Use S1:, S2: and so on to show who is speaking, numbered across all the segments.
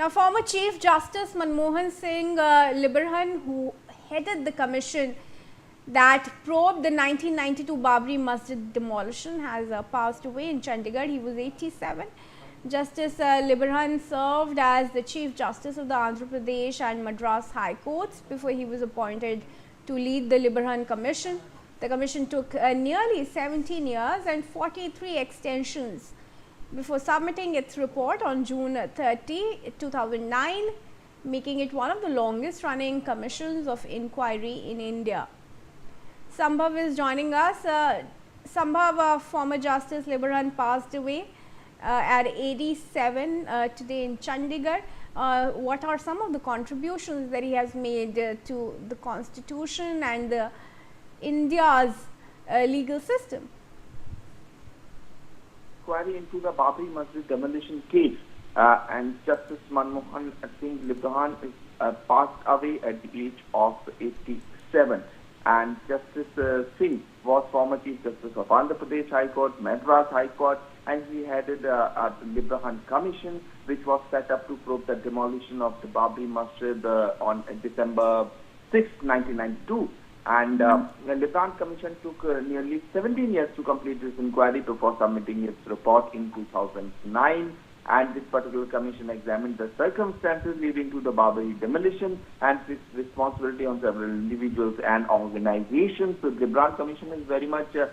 S1: Now, former Chief Justice Manmohan Singh Liberahan, who headed the commission that probed the 1992 Babri Masjid demolition, has passed away in Chandigarh. He was 87. Justice Liberahan served as the Chief Justice of the Andhra Pradesh and Madras High Courts before he was appointed to lead the Liberahan Commission. The commission took nearly 17 years and 43 extensions before submitting its report on June 30, 2009, making it one of the longest running commissions of inquiry in India. Sambhav is joining us. Sambhav, former Justice Liberahan passed away at 87 today in Chandigarh. What are some of the contributions that he has made to the constitution and India's legal system?
S2: Inquiry into the Babri Masjid demolition case, and Justice Manmohan Singh Liberahan is passed away at the age of 87. And Justice Singh was former Chief Justice of Andhra Pradesh High Court, Madras High Court, and he headed a Liberahan Commission, which was set up to probe the demolition of the Babri Masjid on December 6, 1992. And the Liberahan Commission took nearly 17 years to complete this inquiry before submitting its report in 2009. And this particular commission examined the circumstances leading to the Babri demolition and its responsibility on several individuals and organizations. So the Liberahan Commission is very much, has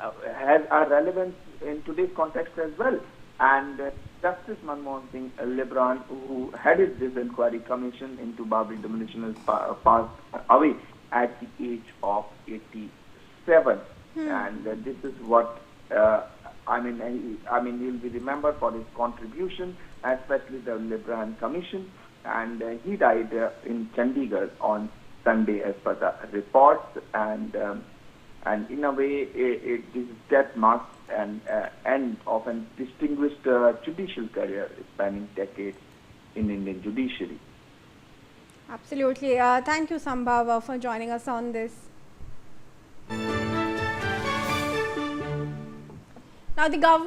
S2: a relevance in today's context as well. And Justice Manmohan Singh Liberahan, who headed this inquiry commission into Babri demolition, is passed away at the age of 87. And this is what he'll be remembered for his contribution, especially the Liberahan Commission. And he died in Chandigarh on Sunday, as per the reports. And in a way, this death marks an end of a distinguished judicial career spanning decades in Indian judiciary.
S1: Absolutely. Thank you, Sambhav, for joining us on this. Now, the government